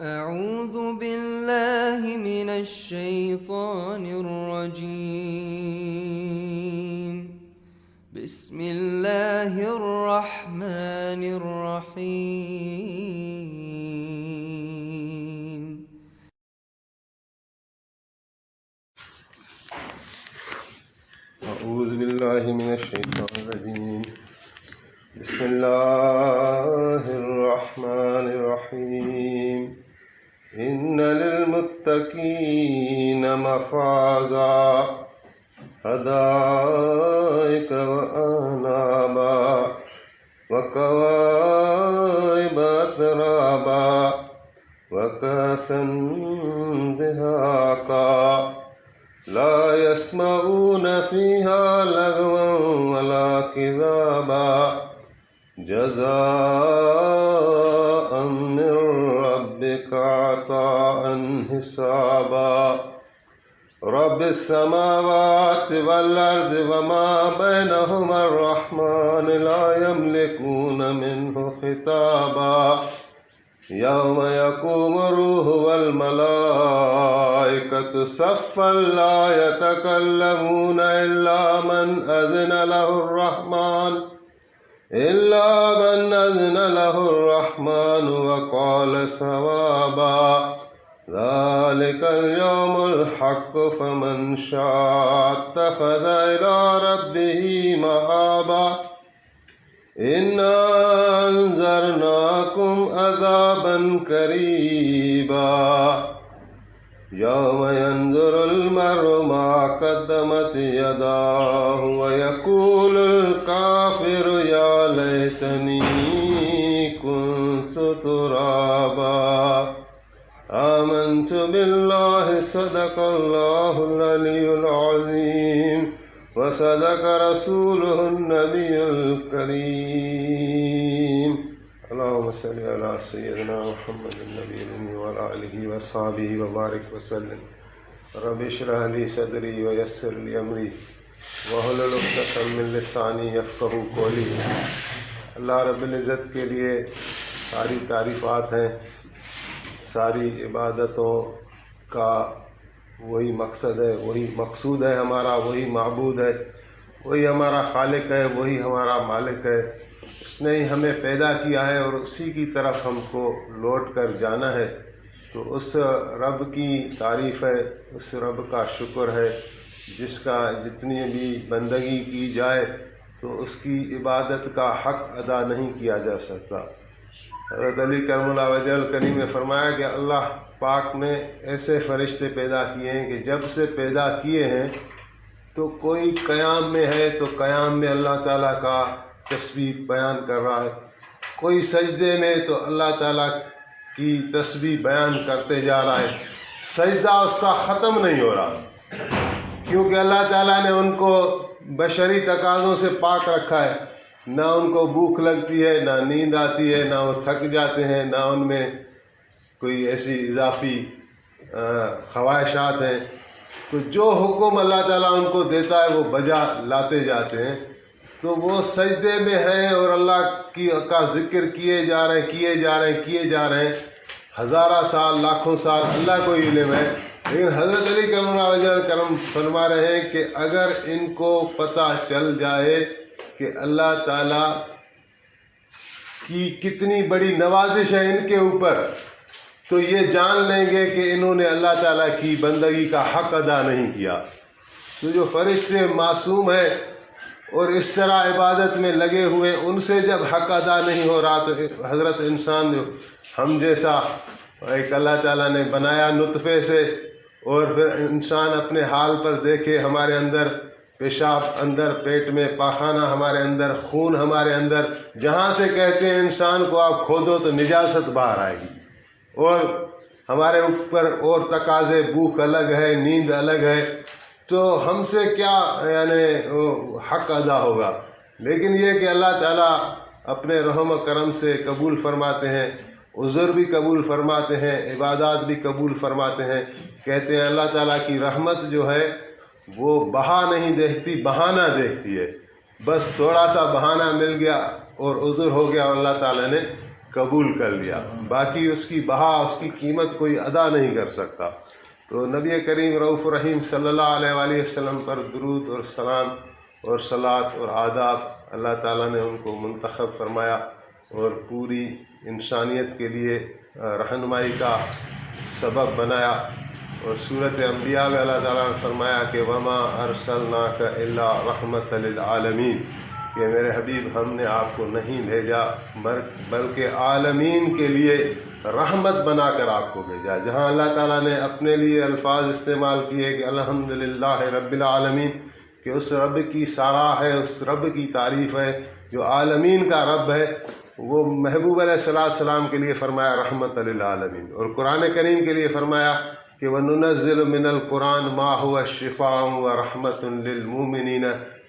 أعوذ بالله من الشيطان الرجيم. بسم الله الرحمن الرحيم. أعوذ بالله من الشيطان الرجيم. بسم الله الرحمن الرحيم. إن للمتقين مفازا حدائق وأعنابا وكواعب أترابا وكأسا دهاقا لا يسمعون فيها لغوا ولا كذابا جزاء من ربك عطاء حسابا. رب السماوات والأرض وما بينهما الرحمن لا يملكون منه خطابا. يوم يقوم الروح والملائكة صفا لا يتكلمون إلا من أذن له الرحمن وقال صوابا. ذلك اليوم الحق فمن شاء اتخذ إلى ربه مآبا. إنا أنذرناكم عذابا قريبا يوم ينظر المرء ما قدمت يداه ويقول الكافر يا ليتني كنت ترابا. آمنت بالله صدق الله العلي العظيم وصدق رسوله النبي الكريم. اللهم صل على سيدنا محمد النبي الأمي وعلى آله وصحبه وبارك وسلم. رب اشرح لي صدري ويسر لي أمري واحلل عقدة من لساني يفقهوا قولي. اللہ رب العزت کے لیے ساری تعریفات ہیں. ساری عبادتوں کا وہی مقصد ہے، وہی مقصود ہے ہمارا، وہی معبود ہے، وہی ہمارا خالق ہے، وہی ہمارا مالک ہے. اس نے ہی ہمیں پیدا کیا ہے اور اسی کی طرف ہم کو لوٹ کر جانا ہے. تو اس رب کی تعریف ہے، اس رب کا شکر ہے جس کا جتنی بھی بندگی کی جائے تو اس کی عبادت کا حق ادا نہیں کیا جا سکتا. حضرت علی کرم اللہ وجہ کریم نے فرمایا کہ اللہ پاک نے ایسے فرشتے پیدا کیے ہیں کہ جب سے پیدا کیے ہیں تو کوئی قیام میں ہے تو قیام میں اللہ تعالیٰ کا تسبیح بیان کر رہا ہے، کوئی سجدے میں تو اللہ تعالیٰ کی تسبیح بیان کرتے جا رہا ہے. سجدہ اس کا ختم نہیں ہو رہا کیونکہ اللہ تعالیٰ نے ان کو بشری تقاضوں سے پاک رکھا ہے. نہ ان کو بھوک لگتی ہے، نہ نیند آتی ہے، نہ وہ تھک جاتے ہیں، نہ ان میں کوئی ایسی اضافی خواہشات ہیں. تو جو حکم اللہ تعالیٰ ان کو دیتا ہے وہ بجا لاتے جاتے ہیں. تو وہ سجدے میں ہیں اور اللہ کا ذکر کیے جا رہے ہیں. ہزارہ سال، لاکھوں سال اللہ کو ہی علم ہے. لیکن حضرت علی کرم اللہ وجہ کرم فرما رہے ہیں کہ اگر ان کو پتہ چل جائے کہ اللہ تعالیٰ کی کتنی بڑی نوازش ہے ان کے اوپر تو یہ جان لیں گے کہ انہوں نے اللہ تعالیٰ کی بندگی کا حق ادا نہیں کیا. تو جو فرشتے معصوم ہیں اور اس طرح عبادت میں لگے ہوئے، ان سے جب حق ادا نہیں ہو رہا تو حضرت انسان جو ہم جیسا ایک اللہ تعالیٰ نے بنایا نطفے سے، اور پھر انسان اپنے حال پر دیکھے، ہمارے اندر پیشاب اندر، پیٹ میں پاخانہ ہمارے اندر، خون ہمارے اندر، جہاں سے کہتے ہیں انسان کو آپ کھودو تو نجاست باہر آئے گی. اور ہمارے اوپر اور تقاضے، بھوک الگ ہے، نیند الگ ہے، تو ہم سے کیا حق ادا ہوگا. لیکن یہ کہ اللہ تعالیٰ اپنے رحم و کرم سے قبول فرماتے ہیں، عذر بھی قبول فرماتے ہیں، عبادات بھی قبول فرماتے ہیں. کہتے ہیں اللہ تعالیٰ کی رحمت جو ہے وہ بہا نہیں دیکھتی، بہانہ دیکھتی ہے. بس تھوڑا سا بہانہ مل گیا اور عذر ہو گیا اور اللہ تعالیٰ نے قبول کر لیا، باقی اس کی بہا، اس کی قیمت کوئی ادا نہیں کر سکتا۔ تو نبی کریم رؤوف رحیم صلی اللہ علیہ وآلہ وسلم پر درود اور سلام اور صلات اور آداب اللہ تعالیٰ نے ان کو منتخب فرمایا اور پوری انسانیت کے لیے رہنمائی کا سبب بنایا۔ اور سورۃ انبیاء میں اللہ تعالیٰ نے فرمایا کہ وما ارسلناک الا رحمۃ للعالمین، کہ میرے حبیب ہم نے آپ کو نہیں بھیجا بلکہ عالمین کے لیے رحمت بنا کر آپ کو بھیجا۔ جہاں اللہ تعالیٰ نے اپنے لیے الفاظ استعمال کیے کہ الحمدللہ رب العالمین، کہ اس رب کی سراہ ہے، اس رب کی تعریف ہے جو عالمین کا رب ہے، وہ محبوب علیہ السلام کے لیے فرمایا رحمت للعالمین۔ اور قرآن کریم کے لیے فرمایا کہ وَنُنَزِّلُ مِنَ الْقُرْآنِ مَا هُوَ شِفَاءٌ وَرَحْمَةٌ لِّلْمُؤْمِنِينَ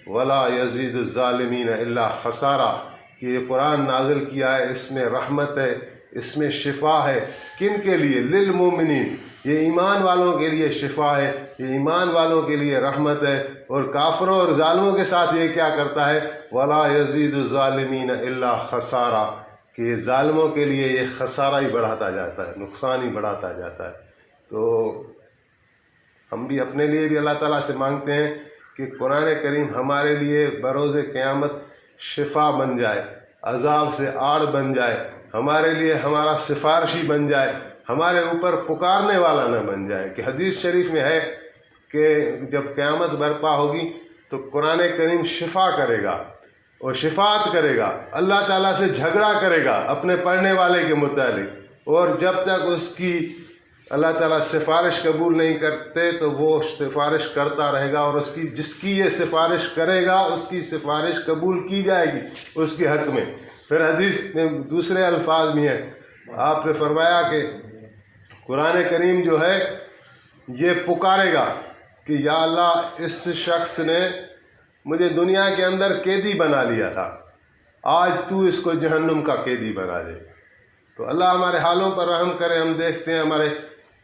وَلَا يَزِيدُ الظَّالِمِينَ إِلَّا خَسَارًا، کہ یہ قرآن نازل کیا ہے، اس میں رحمت ہے، اس میں شفا ہے۔ کن کے لیے؟ للمؤمنین، یہ ایمان والوں کے لیے شفا ہے، یہ ایمان والوں کے لیے رحمت ہے۔ اور کافروں اور ظالموں کے ساتھ یہ کیا کرتا ہے؟ وَلَا يَزِيدُ الظَّالِمِينَ إِلَّا خَسَارًا، کہ یہ ظالموں کے لیے یہ خسارہ ہی بڑھاتا جاتا ہے، نقصان ہی بڑھاتا جاتا ہے۔ تو ہم بھی اپنے لیے بھی اللہ تعالیٰ سے مانگتے ہیں کہ قرآن کریم ہمارے لیے بروز قیامت شفا بن جائے، عذاب سے آڑ بن جائے، ہمارے لیے ہمارا سفارشی بن جائے، ہمارے اوپر پکارنے والا نہ بن جائے۔ کہ حدیث شریف میں ہے کہ جب قیامت برپا ہوگی تو قرآن کریم شفا کرے گا اور شفاعت کرے گا، اللہ تعالیٰ سے جھگڑا کرے گا اپنے پڑھنے والے کے متعلق، اور جب تک اس کی اللہ تعالیٰ سفارش قبول نہیں کرتے تو وہ سفارش کرتا رہے گا، اور اس کی جس کی یہ سفارش کرے گا اس کی سفارش قبول کی جائے گی اس کے حق میں۔ پھر حدیث میں دوسرے الفاظ میں ہے، آپ نے فرمایا کہ قرآن کریم جو ہے یہ پکارے گا کہ یا اللہ اس شخص نے مجھے دنیا کے اندر قیدی بنا لیا تھا، آج تو اس کو جہنم کا قیدی بنا دے۔ تو اللہ ہمارے حالوں پر رحم کرے۔ ہم دیکھتے ہیں ہمارے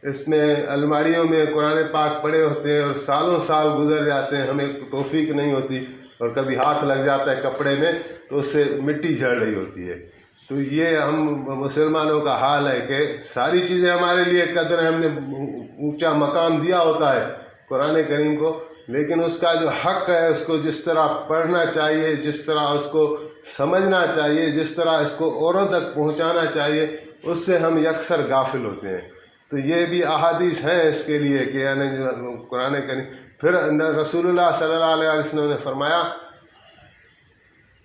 اس میں الماریوں میں قرآن پاک پڑے ہوتے ہیں اور سالوں سال گزر جاتے ہیں، ہمیں توفیق نہیں ہوتی، اور کبھی ہاتھ لگ جاتا ہے کپڑے میں تو اس سے مٹی جھڑ رہی ہوتی ہے۔ تو یہ ہم مسلمانوں کا حال ہے کہ ساری چیزیں ہمارے لیے قدر ہے، ہم نے اونچا مقام دیا ہوتا ہے قرآن کریم کو، لیکن اس کا جو حق ہے اس کو جس طرح پڑھنا چاہیے، جس طرح اس کو سمجھنا چاہیے، جس طرح اس کو اوروں تک پہنچانا چاہیے، اس سے ہم یکسر غافل ہوتے ہیں۔ تو یہ بھی احادیث ہیں اس کے لیے کہ یعنی قرآن کریم۔ پھر رسول اللہ صلی اللہ علیہ وسلم نے فرمایا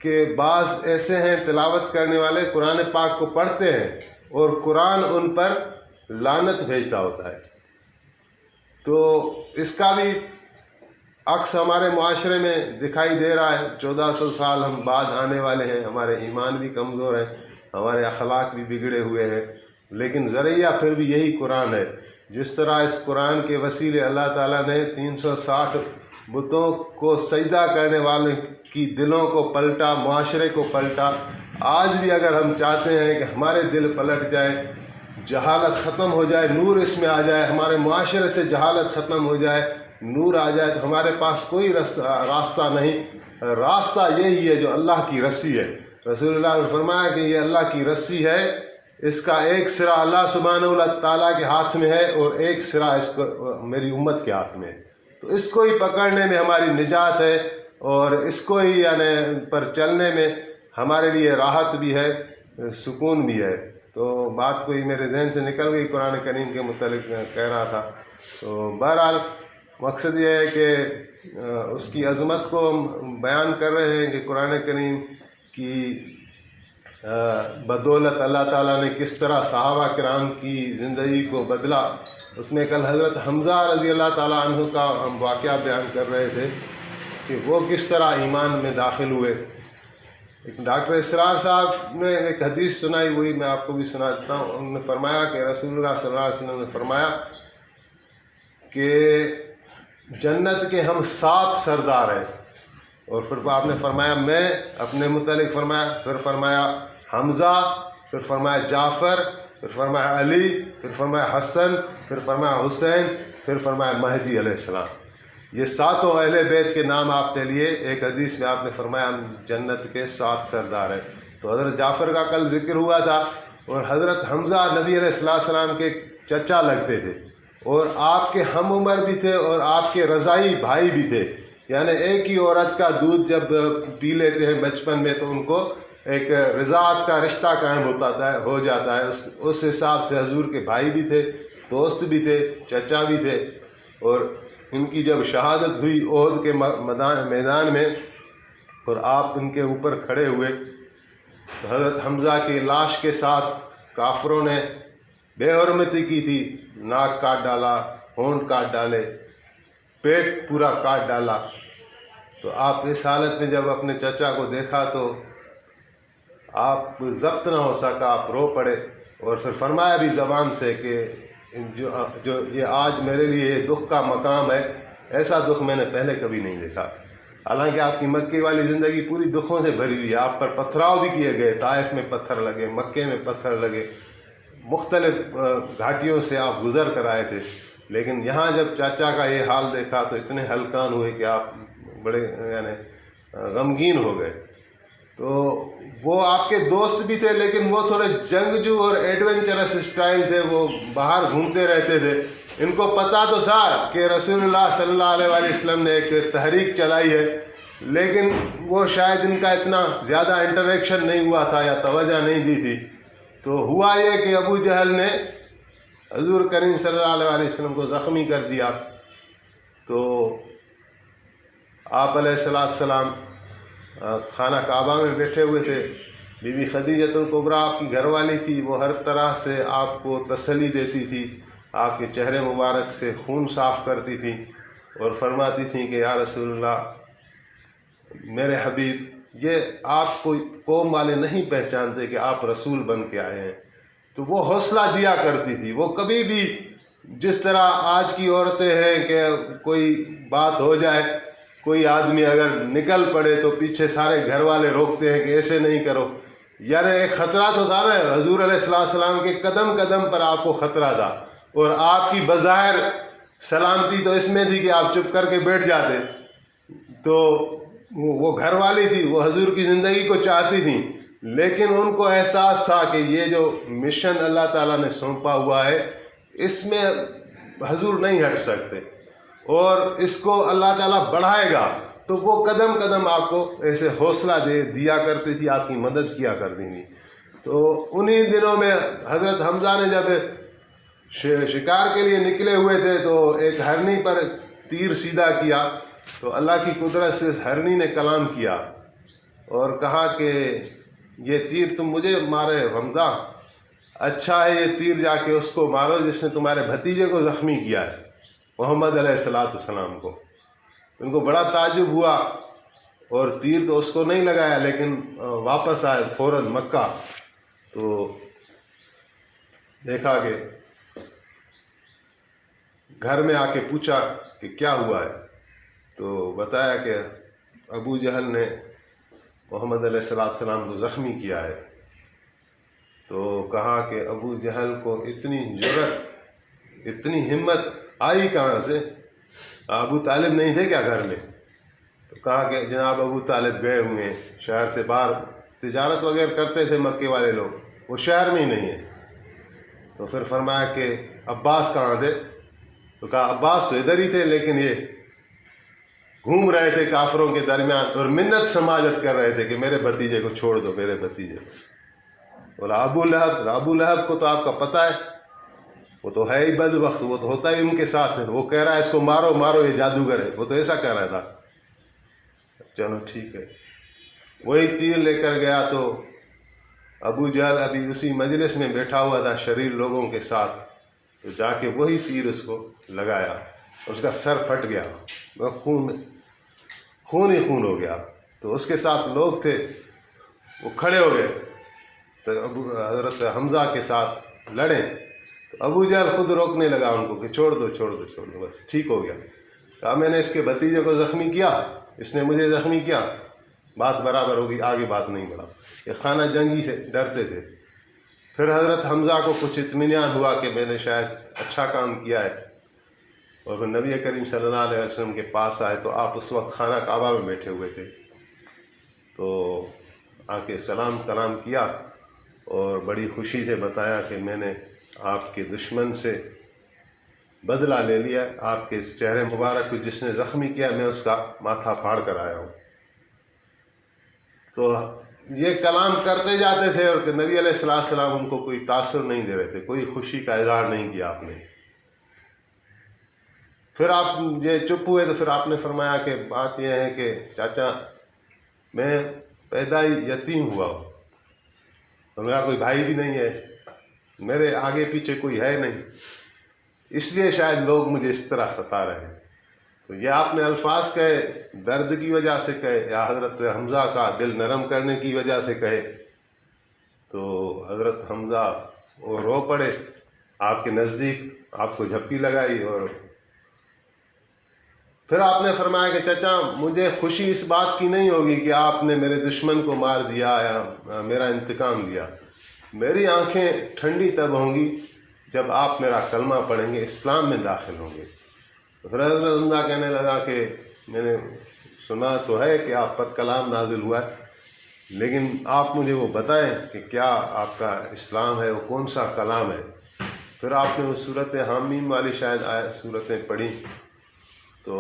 کہ بعض ایسے ہیں تلاوت کرنے والے قرآن پاک کو پڑھتے ہیں اور قرآن ان پر لعنت بھیجتا ہوتا ہے۔ تو اس کا بھی عکس ہمارے معاشرے میں دکھائی دے رہا ہے۔ 1400 سال ہم بعد آنے والے ہیں، ہمارے ایمان بھی کمزور ہیں، ہمارے اخلاق بھی بگڑے ہوئے ہیں، لیکن ذریعہ پھر بھی یہی قرآن ہے۔ جس طرح اس قرآن کے وسیلے اللہ تعالیٰ نے 360 بتوں کو سجدہ کرنے والے کی دلوں کو پلٹا، معاشرے کو پلٹا، آج بھی اگر ہم چاہتے ہیں کہ ہمارے دل پلٹ جائے، جہالت ختم ہو جائے، نور اس میں آ جائے، ہمارے معاشرے سے جہالت ختم ہو جائے، نور آ جائے، تو ہمارے پاس کوئی راستہ نہیں۔ راستہ یہی ہے جو اللہ کی رسی ہے۔ رسول اللہ نے فرمایا کہ یہ اللہ کی رسی ہے، اس کا ایک سرا اللہ سبحانہ و تعالیٰ کے ہاتھ میں ہے اور ایک سرا اس کو میری امت کے ہاتھ میں ہے۔ تو اس کو ہی پکڑنے میں ہماری نجات ہے، اور اس کو ہی یعنی پر چلنے میں ہمارے لیے راحت بھی ہے، سکون بھی ہے۔ تو بات کوئی میرے ذہن سے نکل گئی قرآن کریم کے متعلق میں کہہ رہا تھا۔ تو بہرحال مقصد یہ ہے کہ اس کی عظمت کو ہم بیان کر رہے ہیں کہ قرآن کریم کی بدولت اللہ تعالیٰ نے کس طرح صحابہ کرام کی زندگی کو بدلا۔ اس میں کل حضرت حمزہ رضی اللہ تعالیٰ عنہ کا ہم واقعہ بیان کر رہے تھے کہ وہ کس طرح ایمان میں داخل ہوئے۔ ایک ڈاکٹر اسرار صاحب نے ایک حدیث سنائی، وہی میں آپ کو بھی سنا دیتا ہوں۔ انہوں نے فرمایا کہ رسول اللہ صلی اللہ علیہ وسلم نے فرمایا کہ جنت کے ہم 7 سردار ہیں، اور پھر آپ نے فرمایا میں اپنے متعلق فرمایا، پھر فرمایا حمزہ، پھر فرمایا جعفر، پھر فرمایا علی، پھر فرمایا حسن، پھر فرمایا حسین، پھر فرمایا مہدی علیہ السلام۔ یہ 7 اہل بیت کے نام آپ نے لیے۔ ایک حدیث میں آپ نے فرمایا ہم جنت کے 7 سردار ہیں۔ تو حضرت جعفر کا کل ذکر ہوا تھا اور حضرت حمزہ نبی علیہ السلام کے چچا لگتے تھے، اور آپ کے ہم عمر بھی تھے اور آپ کے رضائی بھائی بھی تھے، یعنی ایک ہی عورت کا دودھ جب پی لیتے ہیں بچپن میں تو ان کو ایک رضاعت کا رشتہ قائم ہو جاتا ہے۔ اس حساب سے حضور کے بھائی بھی تھے، دوست بھی تھے، چچا بھی تھے۔ اور ان کی جب شہادت ہوئی احد کے میدان میں اور آپ ان کے اوپر کھڑے ہوئے تو حضرت حمزہ کی لاش کے ساتھ کافروں نے بے حرمتی کی تھی، ناک کاٹ ڈالا، ہونٹ کاٹ ڈالے، پیٹ پورا کاٹ ڈالا۔ تو آپ اس حالت میں جب اپنے چچا کو دیکھا تو آپ ضبط نہ ہو سکا، آپ رو پڑے، اور پھر فرمایا بھی زبان سے کہ جو یہ آج میرے لیے دکھ کا مقام ہے، ایسا دکھ میں نے پہلے کبھی نہیں دیکھا۔ حالانکہ آپ کی مکے والی زندگی پوری دکھوں سے بھری ہوئی ہے، آپ پر پتھراؤ بھی کیے گئے، طائف میں پتھر لگے، مکے میں پتھر لگے، مختلف گھاٹیوں سے آپ گزر کر آئے تھے، لیکن یہاں جب چاچا کا یہ حال دیکھا تو اتنے ہلکان ہوئے کہ آپ بڑے یعنی غمگین ہو گئے۔ تو وہ آپ کے دوست بھی تھے، لیکن وہ تھوڑے جنگجو اور ایڈونچرس اسٹائل تھے، وہ باہر گھومتے رہتے تھے۔ ان کو پتہ تو تھا کہ رسول اللہ صلی اللہ علیہ وآلہ وسلم نے ایک تحریک چلائی ہے، لیکن وہ شاید ان کا اتنا زیادہ انٹریکشن نہیں ہوا تھا یا توجہ نہیں دی تھی۔ تو ہوا یہ کہ ابو جہل نے حضور کریم صلی اللہ علیہ وآلہ وسلم کو زخمی کر دیا۔ تو آپ علیہ السلام خانہ کعبہ میں بیٹھے ہوئے تھے، بی بی خدیجۃ الکبریٰ آپ کی گھر والی تھی، وہ ہر طرح سے آپ کو تسلی دیتی تھی، آپ کے چہرے مبارک سے خون صاف کرتی تھی اور فرماتی تھیں کہ یا رسول اللہ، میرے حبیب، یہ آپ کو قوم والے نہیں پہچانتے کہ آپ رسول بن کے آئے ہیں۔ تو وہ حوصلہ دیا کرتی تھی۔ وہ کبھی بھی جس طرح آج کی عورتیں ہیں کہ کوئی بات ہو جائے، کوئی آدمی اگر نکل پڑے تو پیچھے سارے گھر والے روکتے ہیں کہ ایسے نہیں کرو، یعنی ایک خطرہ تو تھا نا، حضور علیہ السلام کے قدم قدم پر آپ کو خطرہ تھا، اور آپ کی بظاہر سلامتی تو اس میں تھی کہ آپ چپ کر کے بیٹھ جاتے۔ تو وہ گھر والی تھی، وہ حضور کی زندگی کو چاہتی تھیں، لیکن ان کو احساس تھا کہ یہ جو مشن اللہ تعالیٰ نے سونپا ہوا ہے، اس میں حضور نہیں ہٹ سکتے اور اس کو اللہ تعالیٰ بڑھائے گا۔ تو وہ قدم قدم آپ کو ایسے حوصلہ دیا کرتی تھی، آپ کی مدد کیا کرتی تھی۔ تو انہی دنوں میں حضرت حمزہ نے جب شکار کے لیے نکلے ہوئے تھے تو ایک ہرنی پر تیر سیدھا کیا، تو اللہ کی قدرت سے ہرنی نے کلام کیا اور کہا کہ یہ تیر تم مجھے مارے حمزہ، اچھا ہے یہ تیر جا کے اس کو مارو جس نے تمہارے بھتیجے کو زخمی کیا ہے، محمد علیہ السلام کو۔ ان کو بڑا تعجب ہوا اور تیر تو اس کو نہیں لگایا، لیکن واپس آئے فوراً مکہ۔ تو دیکھا کہ گھر میں آ کے پوچھا کہ کیا ہوا ہے، تو بتایا کہ ابو جہل نے محمد علیہ السلام کو زخمی کیا ہے۔ تو کہا کہ ابو جہل کو اتنی جرأت، اتنی ہمت آئی کہاں سے؟ ابو طالب نہیں تھے کیا گھر میں؟ تو کہا کہ جناب ابو طالب گئے ہوئے ہیں شہر سے باہر، تجارت وغیرہ کرتے تھے مکے والے لوگ، وہ شہر میں ہی نہیں ہیں۔ تو پھر فرمایا کہ عباس کہاں تھے؟ تو کہا عباس تو ادھر ہی تھے، لیکن یہ گھوم رہے تھے کافروں کے درمیان اور منت سماجت کر رہے تھے کہ میرے بھتیجے کو چھوڑ دو، میرے بھتیجے کو۔ بولا ابو لہب کو تو آپ کا پتہ ہے، وہ تو ہے ہی بدبخت، وہ تو ہوتا ہی ان کے ساتھ ہے، وہ کہہ رہا ہے اس کو مارو مارو یہ جادوگر ہے، وہ تو ایسا کہہ رہا تھا۔ چلو ٹھیک ہے، وہی تیر لے کر گیا تو ابو جہل ابھی اسی مجلس میں بیٹھا ہوا تھا شریر لوگوں کے ساتھ، تو جا کے وہی تیر اس کو لگایا، اس کا سر پھٹ گیا، خون ہی خون ہو گیا۔ تو اس کے ساتھ لوگ تھے، وہ کھڑے ہو گئے تو حضرت حمزہ کے ساتھ لڑیں، تو ابو جہل خود روکنے لگا ان کو کہ چھوڑ دو چھوڑ دو چھوڑ دو، بس ٹھیک ہو گیا۔ کہا میں نے اس کے بھتیجے کو زخمی کیا، اس نے مجھے زخمی کیا، بات برابر ہوگی، آگے بات نہیں بڑھا۔ یہ خانہ جنگی سے ڈرتے تھے۔ پھر حضرت حمزہ کو کچھ اطمینان ہوا کہ میں نے شاید اچھا کام کیا ہے، اور پھر نبی کریم صلی اللہ علیہ وسلم کے پاس آئے تو آپ اس وقت خانہ کعبہ میں بیٹھے ہوئے تھے۔ تو آ کے سلام کلام کیا اور بڑی خوشی سے بتایا کہ میں نے آپ کے دشمن سے بدلہ لے لیا، آپ کے چہرے مبارک کو جس نے زخمی کیا میں اس کا ماتھا پھاڑ کر آیا ہوں۔ تو یہ کلام کرتے جاتے تھے اور کہ نبی علیہ السلام ان کو کوئی تاثر نہیں دے رہے تھے، کوئی خوشی کا اظہار نہیں کیا آپ نے۔ پھر آپ یہ چپ ہوئے تو پھر آپ نے فرمایا کہ بات یہ ہے کہ چاچا میں پیدا ہی یتیم ہوا ہوں، تو میرا کوئی بھائی بھی نہیں ہے، میرے آگے پیچھے کوئی ہے نہیں، اس لیے شاید لوگ مجھے اس طرح ستا رہے ہیں۔ تو یہ آپ نے الفاظ کہے، درد کی وجہ سے کہے یا حضرت حمزہ کا دل نرم کرنے کی وجہ سے کہے، تو حضرت حمزہ وہ رو پڑے آپ کے نزدیک، آپ کو جھپکی لگائی، اور پھر آپ نے فرمایا کہ چچا مجھے خوشی اس بات کی نہیں ہوگی کہ آپ نے میرے دشمن کو مار دیا یا میرا انتقام دیا، میری آنکھیں ٹھنڈی تب ہوں گی جب آپ میرا کلمہ پڑھیں گے، اسلام میں داخل ہوں گے۔ تو پھر حضرت حمزہ کہنے لگا کہ میں نے سنا تو ہے کہ آپ پر کلام نازل ہوا ہے، لیکن آپ مجھے وہ بتائیں کہ کیا آپ کا اسلام ہے، وہ کون سا کلام ہے۔ پھر آپ نے وہ صورت حامیم والی شاید صورتیں پڑھی، تو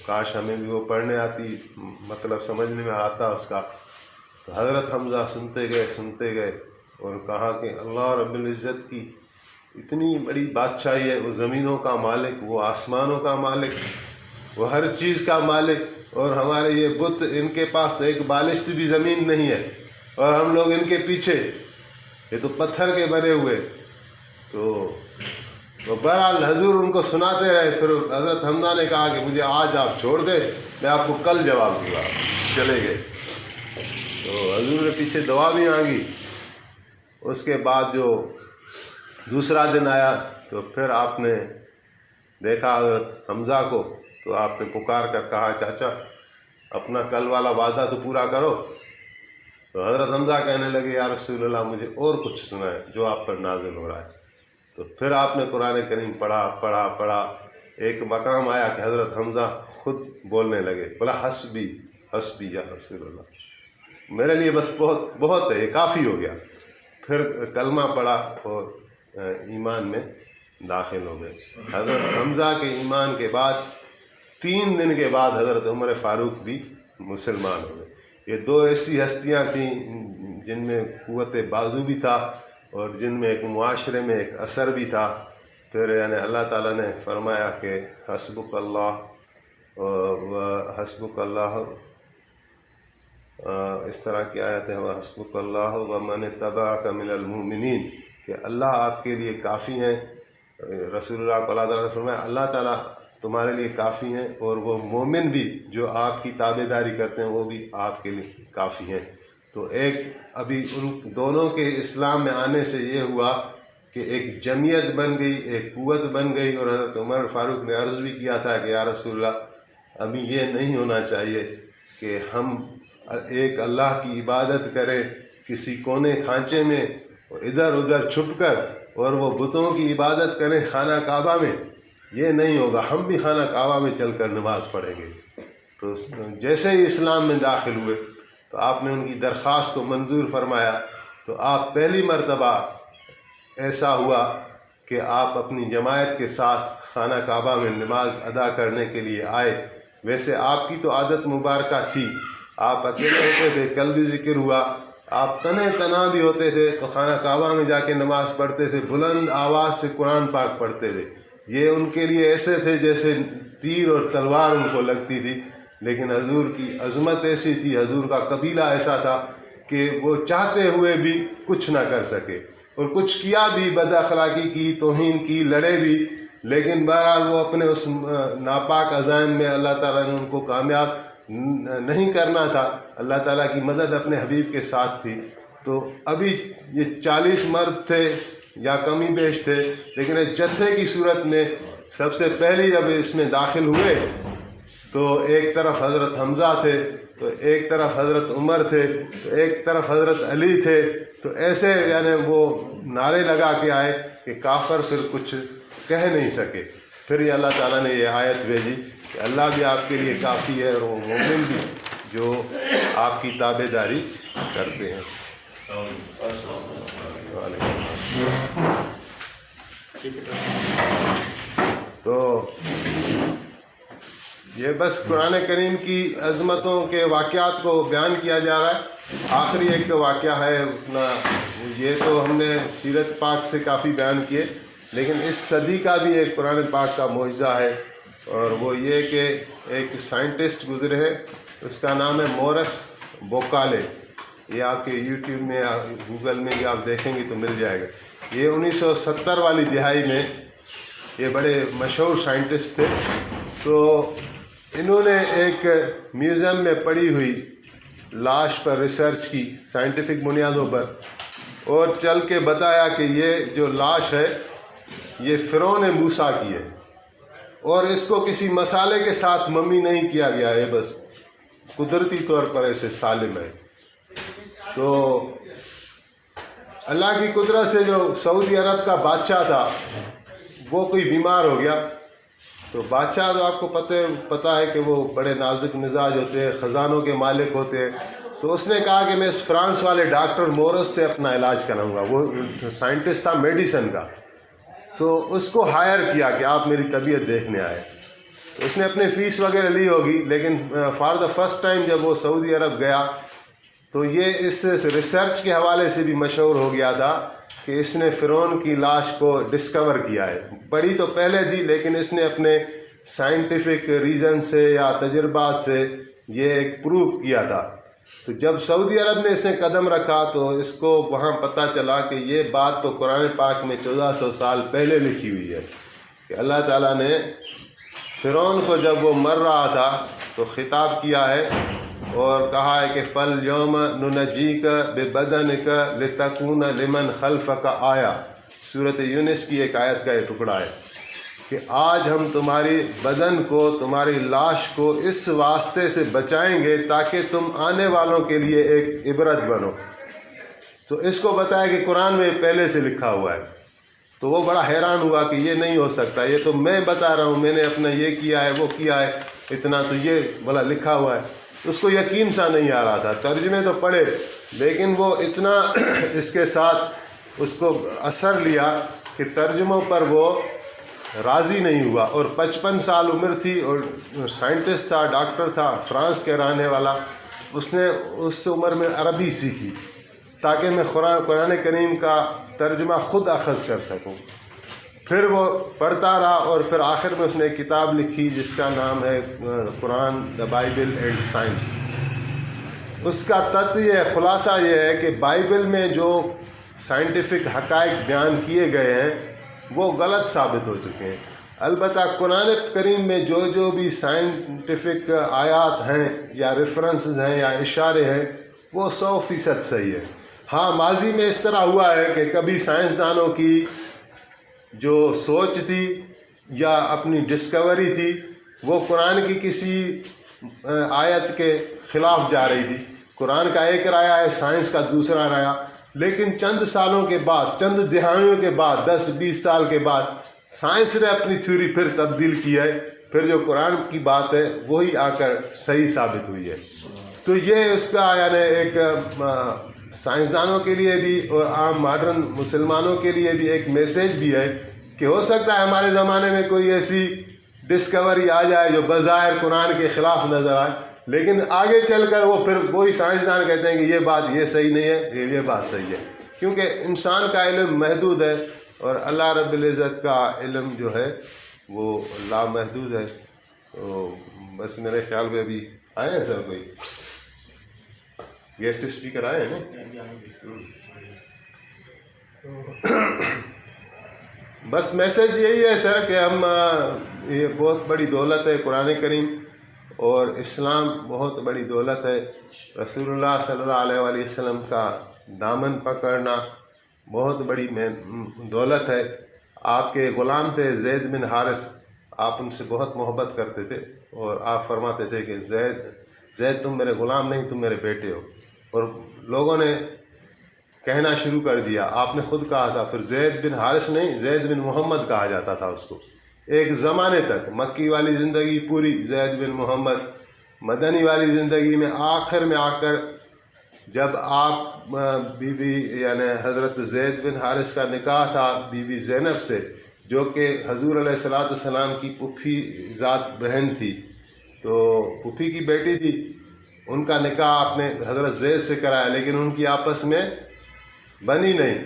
کاش ہمیں بھی وہ پڑھنے آتی، مطلب سمجھنے میں آتا اس کا۔ تو حضرت حمزہ سنتے گئے اور کہا کہ اللہ رب العزت کی اتنی بڑی بادشاہی ہے، وہ زمینوں کا مالک، وہ آسمانوں کا مالک، وہ ہر چیز کا مالک، اور ہمارے یہ بت ان کے پاس تو ایک بالشت بھی زمین نہیں ہے، اور ہم لوگ ان کے پیچھے، یہ تو پتھر کے بنے ہوئے۔ تو بہرحال حضور ان کو سناتے رہے۔ پھر حضرت حمزہ نے کہا کہ مجھے آج آپ چھوڑ دیں، میں آپ کو کل جواب دوں گا، چلے گئے۔ تو حضور نے پیچھے دعا بھی مانگی۔ اس کے بعد جو دوسرا دن آیا تو پھر آپ نے دیکھا حضرت حمزہ کو، تو آپ نے پکار کر کہا چاچا اپنا کل والا وعدہ تو پورا کرو۔ تو حضرت حمزہ کہنے لگے یا رسول اللہ مجھے اور کچھ سنائے جو آپ پر نازل ہو رہا ہے۔ تو پھر آپ نے قرآن کریم پڑھا۔ ایک مقام آیا کہ حضرت حمزہ خود بولنے لگے، بولا حسبی یا رسول اللہ، میرے لیے بس بہت ہے، یہ کافی ہو گیا۔ پھر کلمہ پڑھا اور ایمان میں داخل ہو گئے۔ حضرت حمزہ کے ایمان کے بعد 3 دن کے بعد حضرت عمر فاروق بھی مسلمان ہو گئے۔ یہ 2 ایسی ہستیاں تھیں جن میں قوت بازو بھی تھا اور جن میں ایک معاشرے میں ایک اثر بھی تھا۔ پھر یعنی اللہ تعالیٰ نے فرمایا کہ حسبک اللہ اس طرح کی آیت ہے، حسبک اللہ ومن اتبعک من المؤمنین، کہ اللہ آپ کے لیے کافی ہیں۔ رسول اللہ کو اللہ تعالیٰ نے فرمایا اللہ تعالیٰ تمہارے لیے کافی ہیں، اور وہ مومن بھی جو آپ کی تابع داری کرتے ہیں وہ بھی آپ کے لیے کافی ہیں۔ تو ایک ابھی ان دونوں کے اسلام میں آنے سے یہ ہوا کہ ایک جمعیت بن گئی، ایک قوت بن گئی، اور حضرت عمر فاروق نے عرض بھی کیا تھا کہ یا رسول اللہ ابھی یہ نہیں ہونا چاہیے کہ ہم ایک اللہ کی عبادت کریں کسی کونے کھانچے میں ادھر ادھر چھپ کر، اور وہ بتوں کی عبادت کریں خانہ کعبہ میں، یہ نہیں ہوگا، ہم بھی خانہ کعبہ میں چل کر نماز پڑھیں گے۔ تو جیسے ہی اسلام میں داخل ہوئے تو آپ نے ان کی درخواست کو منظور فرمایا۔ تو آپ پہلی مرتبہ ایسا ہوا کہ آپ اپنی جماعت کے ساتھ خانہ کعبہ میں نماز ادا کرنے کے لیے آئے۔ ویسے آپ کی تو عادت مبارکہ تھی، آپ اکیلے ہوتے تھے، کل بھی ذکر ہوا، آپ تنہے تنہا بھی ہوتے تھے تو خانہ کعبہ میں جا کے نماز پڑھتے تھے، بلند آواز سے قرآن پاک پڑھتے تھے۔ یہ ان کے لیے ایسے تھے جیسے تیر اور تلوار ان کو لگتی تھی، لیکن حضور کی عظمت ایسی تھی، حضور کا قبیلہ ایسا تھا کہ وہ چاہتے ہوئے بھی کچھ نہ کر سکے، اور کچھ کیا بھی، بد اخلاقی کی، توہین کی، لڑے بھی، لیکن بہرحال وہ اپنے اس ناپاک عزائم میں اللہ تعالیٰ نے ان کو کامیاب نہیں کرنا تھا، اللہ تعالیٰ کی مدد اپنے حبیب کے ساتھ تھی۔ تو ابھی یہ 40 مرد تھے یا کمی بیش تھے، لیکن ایک جتھے کی صورت میں سب سے پہلی جب اس میں داخل ہوئے تو ایک طرف حضرت حمزہ تھے، تو ایک طرف حضرت عمر تھے، تو ایک طرف حضرت علی تھے۔ تو ایسے یعنی وہ نعرے لگا کے آئے کہ کافر پھر کچھ کہہ نہیں سکے۔ پھر یہ اللہ تعالیٰ نے یہ آیت بھیجی کہ اللہ بھی آپ کے لیے کافی ہے، اور وہ مومن بھی جو آپ کی تابع داری کرتے ہیں۔ تو یہ بس قرآن کریم کی عظمتوں کے واقعات کو بیان کیا جا رہا ہے. آخری ایک واقعہ ہے اپنا، یہ تو ہم نے سیرت پاک سے کافی بیان کیے، لیکن اس صدی کا بھی ایک قرآن پاک کا معجزہ ہے، اور وہ یہ کہ ایک سائنٹسٹ گزرے ہے، اس کا نام ہے مورس بوکالے. یہ آپ کے یوٹیوب میں گوگل میں بھی آپ دیکھیں گے تو مل جائے گا. یہ 1970 والی دہائی میں یہ بڑے مشہور سائنٹسٹ تھے. تو انہوں نے ایک میوزیم میں پڑی ہوئی لاش پر ریسرچ کی سائنٹیفک بنیادوں پر، اور چل کے بتایا کہ یہ جو لاش ہے یہ فرعون موسیٰ کی ہے، اور اس کو کسی مسالے کے ساتھ ممی نہیں کیا گیا ہے، بس قدرتی طور پر ایسے سالم ہے. تو اللہ کی قدرت سے جو سعودی عرب کا بادشاہ تھا وہ کوئی بیمار ہو گیا. تو بادشاہ تو آپ کو پتہ ہے کہ وہ بڑے نازک مزاج ہوتے ہیں، خزانوں کے مالک ہوتے ہیں. تو اس نے کہا کہ میں اس فرانس والے ڈاکٹر مورس سے اپنا علاج کراؤں گا. وہ سائنٹسٹ تھا میڈیسن کا. تو اس کو ہائر کیا کہ آپ میری طبیعت دیکھنے آئے. اس نے اپنی فیس وغیرہ لی ہوگی، لیکن فار دا فرسٹ ٹائم جب وہ سعودی عرب گیا تو یہ اس ریسرچ کے حوالے سے بھی مشہور ہو گیا تھا کہ اس نے فرعون کی لاش کو ڈسکور کیا ہے. پڑھی تو پہلے تھی، لیکن اس نے اپنے سائنٹیفک ریزن سے یا تجربات سے یہ ایک پروف کیا تھا. تو جب سعودی عرب نے اس نے قدم رکھا تو اس کو وہاں پتہ چلا کہ یہ بات تو قرآن پاک میں 1400 سال پہلے لکھی ہوئی ہے کہ اللہ تعالیٰ نے فرعون کو جب وہ مر رہا تھا تو خطاب کیا ہے اور کہا ہے کہ فَالْيَوْمَ نُنَجِّيكَ بِبَدَنِكَ لِتَكُونَ لِمَنْ خَلْفَكَ آیا. سورۃ یونس کی ایک آیت کا یہ ٹکڑا ہے کہ آج ہم تمہاری بدن کو، تمہاری لاش کو اس واسطے سے بچائیں گے تاکہ تم آنے والوں کے لیے ایک عبرت بنو. تو اس کو بتایا کہ قرآن میں پہلے سے لکھا ہوا ہے. تو وہ بڑا حیران ہوا کہ یہ نہیں ہو سکتا، یہ تو میں بتا رہا ہوں، میں نے اپنا یہ کیا ہے وہ کیا ہے، اتنا تو یہ بولا لکھا ہوا ہے. اس کو یقین سا نہیں آ رہا تھا. ترجمے تو پڑھے، لیکن وہ اتنا اس کے ساتھ اس کو اثر لیا کہ ترجموں پر وہ راضی نہیں ہوا. اور 55 سال عمر تھی، اور سائنٹسٹ تھا، ڈاکٹر تھا، فرانس کے رہنے والا. اس نے اس عمر میں عربی سیکھی تاکہ میں قرآن کریم کا ترجمہ خود اخذ کر سکوں. پھر وہ پڑھتا رہا، اور پھر آخر میں اس نے ایک کتاب لکھی جس کا نام ہے قرآن دا بائبل اینڈ سائنس. اس کا تتویہ خلاصہ یہ ہے کہ بائبل میں جو سائنٹیفک حقائق بیان کیے گئے ہیں وہ غلط ثابت ہو چکے ہیں. البتہ قرآن کریم میں جو بھی سائنٹیفک آیات ہیں یا ریفرنسز ہیں یا اشارے ہیں وہ 100% صحیح ہے. ہاں، ماضی میں اس طرح ہوا ہے کہ کبھی سائنسدانوں کی جو سوچ تھی یا اپنی ڈسکوری تھی وہ قرآن کی کسی آیت کے خلاف جا رہی تھی. قرآن کا ایک رایا ہے، سائنس کا دوسرا رایا. لیکن چند سالوں کے بعد، چند دہائیوں کے بعد، 10-20 سال کے بعد سائنس نے اپنی تھیوری پھر تبدیل کی ہے. پھر جو قرآن کی بات ہے وہی آ کر صحیح ثابت ہوئی ہے. تو یہ اس کا یعنی ایک سائنسدانوں کے لیے بھی اور عام ماڈرن مسلمانوں کے لیے بھی ایک میسیج بھی ہے کہ ہو سکتا ہے ہمارے زمانے میں کوئی ایسی ڈسکوری آ جائے جو بظاہر قرآن کے خلاف نظر آئے، لیکن آگے چل کر وہ پھر وہی سائنسدان کہتے ہیں کہ یہ بات یہ صحیح نہیں ہے، یہ بات صحیح ہے. کیونکہ انسان کا علم محدود ہے اور اللہ رب العزت کا علم جو ہے وہ لامحدود ہے. تو بس میرے خیال میں ابھی آئے ہیں سر کوئی گیسٹ اسپیکر آئے ہیں نا. بس میسج یہی ہے سر کہ ہم یہ بہت بڑی دولت ہے قرآن کریم، اور اسلام بہت بڑی دولت ہے. رسول اللہ صلی اللہ علیہ وآلہ وسلم کا دامن پکڑنا بہت بڑی دولت ہے. آپ کے غلام تھے زید بن حارث، آپ ان سے بہت محبت کرتے تھے اور آپ فرماتے تھے کہ زید تم میرے غلام نہیں، تم میرے بیٹے ہو. اور لوگوں نے کہنا شروع کر دیا، آپ نے خود کہا تھا. پھر زید بن حارث نہیں، زید بن محمد کہا جاتا تھا اس کو ایک زمانے تک. مکی والی زندگی پوری زید بن محمد، مدنی والی زندگی میں آخر میں آ کر جب آپ بی بی یعنی حضرت زید بن حارث کا نکاح تھا بی بی زینب سے، جو کہ حضور علیہ الصلاۃ والسلام کی پھوپھی ذات بہن تھی، تو پھوپھی کی بیٹی تھی، ان کا نکاح آپ نے حضرت زید سے کرایا، لیکن ان کی آپس میں بنی نہیں،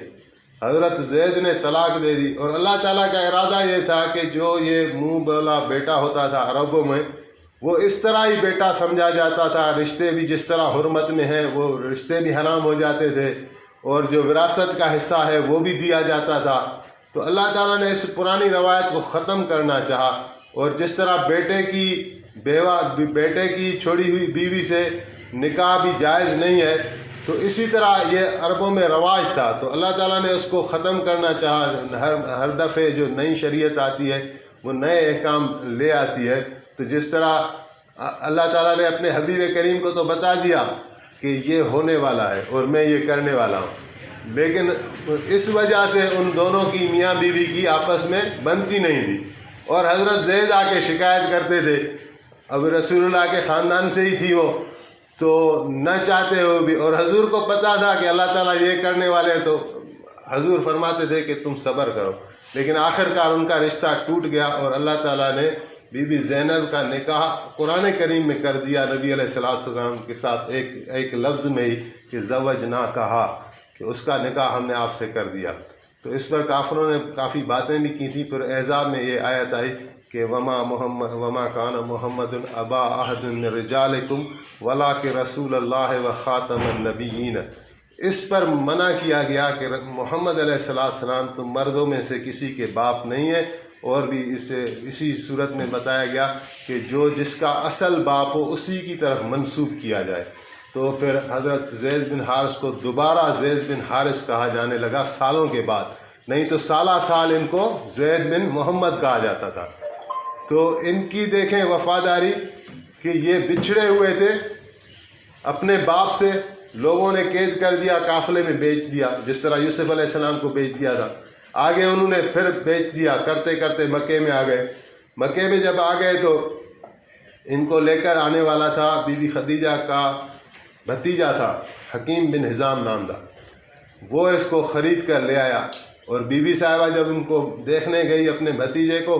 حضرت زید نے طلاق دے دی۔ اور اللہ تعالیٰ کا ارادہ یہ تھا کہ جو یہ منہ بولا بیٹا ہوتا تھا عربوں میں، وہ اس طرح ہی بیٹا سمجھا جاتا تھا، رشتے بھی جس طرح حرمت میں ہیں وہ رشتے بھی حرام ہو جاتے تھے، اور جو وراثت کا حصہ ہے وہ بھی دیا جاتا تھا۔ تو اللہ تعالیٰ نے اس پرانی روایت کو ختم کرنا چاہا، اور جس طرح بیٹے کی چھوڑی ہوئی بیوی سے نکاح بھی جائز نہیں ہے، تو اسی طرح یہ عربوں میں رواج تھا، تو اللہ تعالیٰ نے اس کو ختم کرنا چاہا۔ ہر دفعے جو نئی شریعت آتی ہے وہ نئے احکام لے آتی ہے، تو جس طرح اللہ تعالیٰ نے اپنے حبیب کریم کو تو بتا دیا کہ یہ ہونے والا ہے اور میں یہ کرنے والا ہوں، لیکن اس وجہ سے ان دونوں کی میاں بیوی کی آپس میں بنتی نہیں تھی، اور حضرت زید آ کے شکایت کرتے تھے۔ اب رسول اللہ کے خاندان سے ہی تھی وہ، تو نہ چاہتے ہو بھی، اور حضور کو پتہ تھا کہ اللہ تعالیٰ یہ کرنے والے ہیں، تو حضور فرماتے تھے کہ تم صبر کرو، لیکن آخرکار ان کا رشتہ ٹوٹ گیا، اور اللہ تعالیٰ نے بی بی زینب کا نکاح قرآن کریم میں کر دیا نبی علیہ السلام کے ساتھ، ایک لفظ میں ہی کہ زوجنا کہا کہ اس کا نکاح ہم نے آپ سے کر دیا۔ تو اس پر کافروں نے کافی باتیں بھی کی تھیں، پھر احزاب میں یہ آیت آئی کہ وما کان محمد ابا احد من رجالکم ولکن رسول اللہ و خاتم النبیین۔ اس پر منع کیا گیا کہ محمد علیہ السلام تم مردوں میں سے کسی کے باپ نہیں ہے، اور بھی اسی صورت میں بتایا گیا کہ جس کا اصل باپ ہو اسی کی طرف منسوب کیا جائے۔ تو پھر حضرت زید بن حارث کو دوبارہ زید بن حارث کہا جانے لگا سالوں کے بعد، نہیں تو سالہ سال ان کو زید بن محمد کہا جاتا تھا۔ تو ان کی دیکھیں وفاداری کہ یہ بچھڑے ہوئے تھے اپنے باپ سے، لوگوں نے قید کر دیا، قافلے میں بیچ دیا، جس طرح یوسف علیہ السلام کو بیچ دیا تھا، آگے انہوں نے پھر بیچ دیا، کرتے کرتے مکے میں آ گئے۔ مکے میں جب آ گئے تو ان کو لے کر آنے والا تھا بی بی خدیجہ کا بھتیجا تھا حکیم بن حزام نام دا، وہ اس کو خرید کر لے آیا، اور بی بی صاحبہ جب ان کو دیکھنے گئی اپنے بھتیجے کو،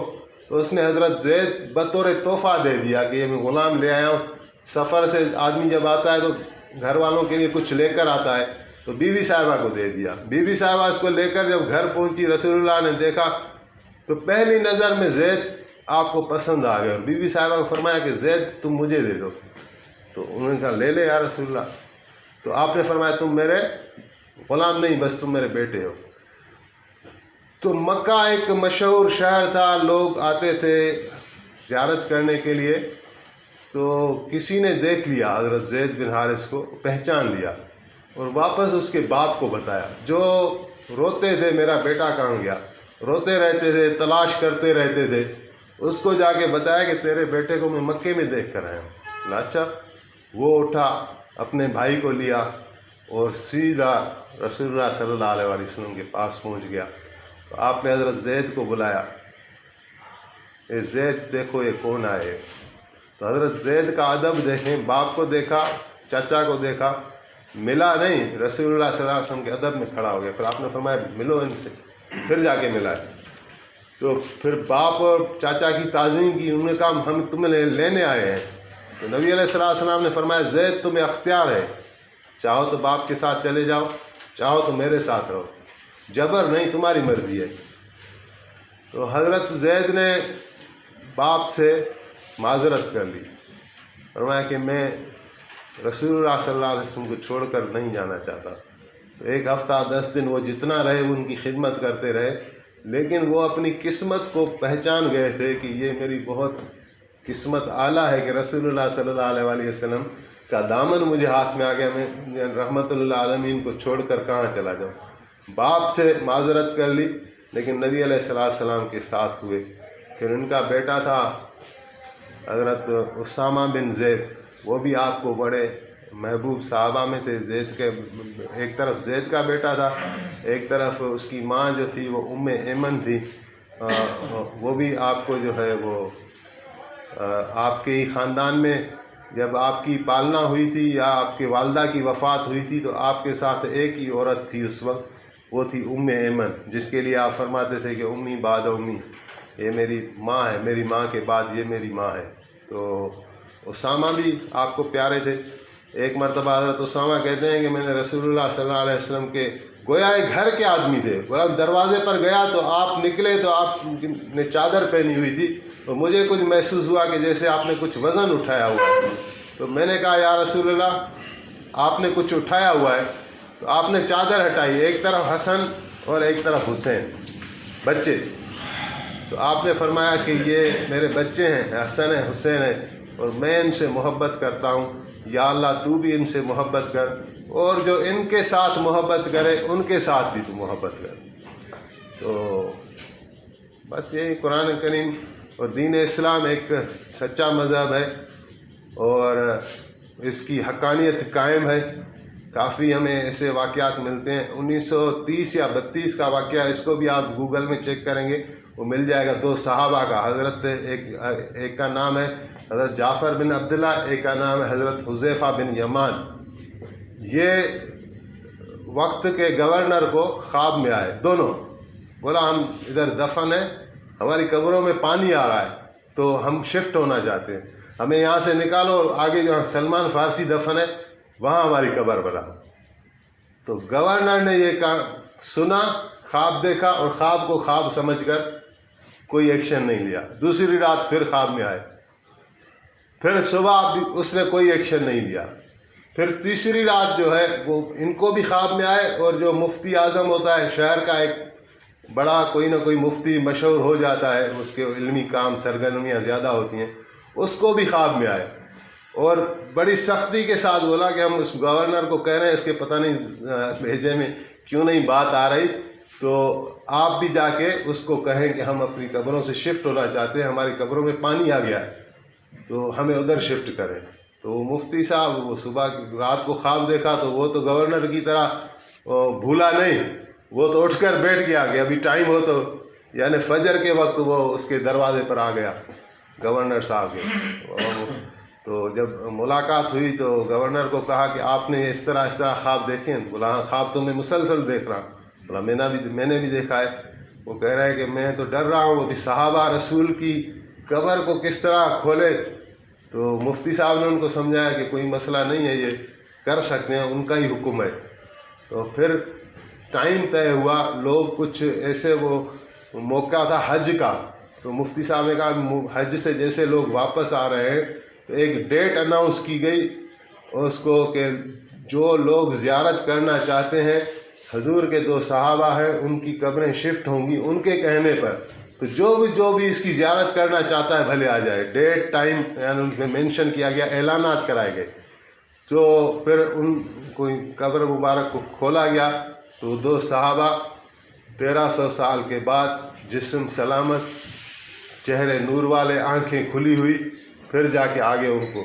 تو اس نے حضرت زید بطور تحفہ دے دیا کہ یہ میں غلام لے آیا ہوں۔ سفر سے آدمی جب آتا ہے تو گھر والوں کے لیے کچھ لے کر آتا ہے، تو بی بی صاحبہ کو دے دیا۔ بی بی صاحبہ اس کو لے کر جب گھر پہنچی، رسول اللہ نے دیکھا تو پہلی نظر میں زید آپ کو پسند آ گیا، اور بی بی صاحبہ کو فرمایا کہ زید تم مجھے دے دو، تو انہوں نے کہا لے لے یا رسول اللہ۔ تو آپ نے فرمایا تم میرے غلام نہیں، بس تم میرے بیٹے ہو۔ تو مکہ ایک مشہور شہر تھا، لوگ آتے تھے زیارت کرنے کے لیے، تو کسی نے دیکھ لیا حضرت زید بن حارث کو، پہچان لیا، اور واپس اس کے باپ کو بتایا، جو روتے تھے میرا بیٹا کہاں گیا، روتے رہتے تھے، تلاش کرتے رہتے تھے، اس کو جا کے بتایا کہ تیرے بیٹے کو میں مکے میں دیکھ کر آیا ہوں۔ اچھا، وہ اٹھا، اپنے بھائی کو لیا اور سیدھا رسول اللہ صلی اللہ علیہ وسلم کے پاس پہنچ گیا۔ تو آپ نے حضرت زید کو بلایا، اے زید دیکھو یہ کون آئے۔ تو حضرت زید کا ادب دیکھیں، باپ کو دیکھا، چچا کو دیکھا، ملا نہیں، رسول اللہ صلی اللہ علیہ وسلم کے ادب میں کھڑا ہو گیا۔ پھر آپ نے فرمایا ملو ان سے، پھر جا کے ملا۔ تو پھر باپ اور چاچا کی تعظیم کی، انہوں نے کہا ہم تمہیں لینے آئے ہیں۔ تو نبی علیہ السلام نے فرمایا زید تمہیں اختیار ہے، چاہو تو باپ کے ساتھ چلے جاؤ، چاہو تو میرے ساتھ رہو، جبر نہیں، تمہاری مرضی ہے۔ تو حضرت زید نے باپ سے معذرت کر لی، فرمایا کہ میں رسول اللہ صلی اللہ علیہ وسلم کو چھوڑ کر نہیں جانا چاہتا۔ ایک ہفتہ 10 دن وہ جتنا رہے وہ ان کی خدمت کرتے رہے، لیکن وہ اپنی قسمت کو پہچان گئے تھے کہ یہ میری بہت قسمت اعلیٰ ہے کہ رسول اللہ صلی اللہ علیہ وسلم کا دامن مجھے ہاتھ میں آ گیا، میں رحمت اللہ عالمین کو چھوڑ کر کہاں چلا جاؤں۔ باپ سے معذرت کر لی، لیکن نبی علیہ السلام کے ساتھ ہوئے۔ پھر ان کا بیٹا تھا حضرت اسامہ بن زید، وہ بھی آپ کو بڑے محبوب صحابہ میں تھے۔ زید کے ایک طرف زید کا بیٹا تھا، ایک طرف اس کی ماں جو تھی وہ ام ایمن تھی، وہ بھی آپ کو جو ہے وہ آپ کے ہی خاندان میں جب آپ کی پالنا ہوئی تھی یا آپ کے والدہ کی وفات ہوئی تھی تو آپ کے ساتھ ایک ہی عورت تھی اس وقت، وہ تھی ایمن، جس کے لیے آپ فرماتے تھے کہ امی بعد امی، یہ میری ماں ہے، میری ماں کے بعد یہ میری ماں ہے۔ تو اسامہ بھی آپ کو پیارے تھے۔ ایک مرتبہ حضرت اسامہ کہتے ہیں کہ میں نے رسول اللہ صلی اللہ علیہ وسلم کے گویا ایک گھر کے آدمی تھے، گویا دروازے پر گیا تو آپ نکلے تو آپ نے چادر پہنی ہوئی تھی، تو مجھے کچھ محسوس ہوا کہ جیسے آپ نے کچھ وزن اٹھایا ہوا ہے۔ تو میں نے کہا یا رسول اللہ آپ نے کچھ اٹھایا ہوا ہے، تو آپ نے چادر ہٹائی، ایک طرف حسن اور ایک طرف حسین بچے، تو آپ نے فرمایا کہ یہ میرے بچے ہیں، حسن ہے حسین ہے، اور میں ان سے محبت کرتا ہوں، یا اللہ تو بھی ان سے محبت کر، اور جو ان کے ساتھ محبت کرے ان کے ساتھ بھی تو محبت کر۔ تو بس یہی قرآن کریم اور دین اسلام ایک سچا مذہب ہے اور اس کی حقانیت قائم ہے۔ کافی ہمیں ایسے واقعات ملتے ہیں، 1930 یا 32 کا واقعہ، اس کو بھی آپ گوگل میں چیک کریں گے وہ مل جائے گا۔ 2 صحابہ کا، حضرت ایک کا نام ہے حضرت جعفر بن عبداللہ، ایک کا نام ہے حضرت حذیفہ بن یمان۔ یہ وقت کے گورنر کو خواب میں آئے دونوں، بولا ہم ادھر دفن ہیں، ہماری قبروں میں پانی آ رہا ہے تو ہم شفٹ ہونا چاہتے ہیں، ہمیں یہاں سے نکالو، آگے جہاں سلمان فارسی دفن ہے وہاں ہماری قبر بنا۔ تو گورنر نے یہ سنا، خواب دیکھا اور خواب کو خواب سمجھ کر کوئی ایکشن نہیں لیا۔ دوسری رات پھر خواب میں آئے، پھر صبح بھی اس نے کوئی ایکشن نہیں لیا۔ پھر تیسری رات جو ہے وہ ان کو بھی خواب میں آئے، اور جو مفتی اعظم ہوتا ہے شہر کا، ایک بڑا کوئی نہ کوئی مفتی مشہور ہو جاتا ہے، اس کے علمی کام سرگرمیاں زیادہ ہوتی ہیں، اس کو بھی خواب میں آئے اور بڑی سختی کے ساتھ بولا کہ ہم اس گورنر کو کہہ رہے ہیں، اس کے پتہ نہیں بھیجے میں کیوں نہیں بات آ رہی، تو آپ بھی جا کے اس کو کہیں کہ ہم اپنی قبروں سے شفٹ ہونا چاہتے ہیں، ہماری قبروں میں پانی آ گیا ہے تو ہمیں ادھر شفٹ کریں۔ تو وہ مفتی صاحب وہ صبح رات کو خواب دیکھا تو وہ تو گورنر کی طرح بھولا نہیں، وہ تو اٹھ کر بیٹھ گیا کہ ابھی ٹائم ہو تو، یعنی فجر کے وقت وہ اس کے دروازے پر آ گیا گورنر صاحب کے۔ تو جب ملاقات ہوئی تو گورنر کو کہا کہ آپ نے اس طرح خواب دیکھے ہیں؟ بولا ہاں خواب تو میں مسلسل دیکھ رہا ہوں۔ بولا میں نے بھی دیکھا ہے۔ وہ کہہ رہا ہے کہ میں تو ڈر رہا ہوں کہ صحابہ رسول کی قبر کو کس طرح کھولے۔ تو مفتی صاحب نے ان کو سمجھایا کہ کوئی مسئلہ نہیں ہے، یہ کر سکتے ہیں، ان کا ہی حکم ہے۔ تو پھر ٹائم طے ہوا، لوگ کچھ ایسے، وہ موقع تھا حج کا، تو مفتی صاحب نے کہا حج سے جیسے لوگ واپس آ رہے ہیں تو ایک ڈیٹ اناؤنس کی گئی اس کو کہ جو لوگ زیارت کرنا چاہتے ہیں، حضور کے 2 صحابہ ہیں ان کی قبریں شفٹ ہوں گی ان کے کہنے پر، تو جو بھی اس کی زیارت کرنا چاہتا ہے بھلے آ جائے۔ ڈیٹ ٹائم یعنی ان میں مینشن کیا گیا، اعلانات کرائے گئے۔ تو پھر ان کو قبر مبارک کو کھولا گیا تو 2 صحابہ 1300 سال کے بعد جسم سلامت، چہرے نور والے، آنکھیں کھلی ہوئی، پھر جا کے آگے ان کو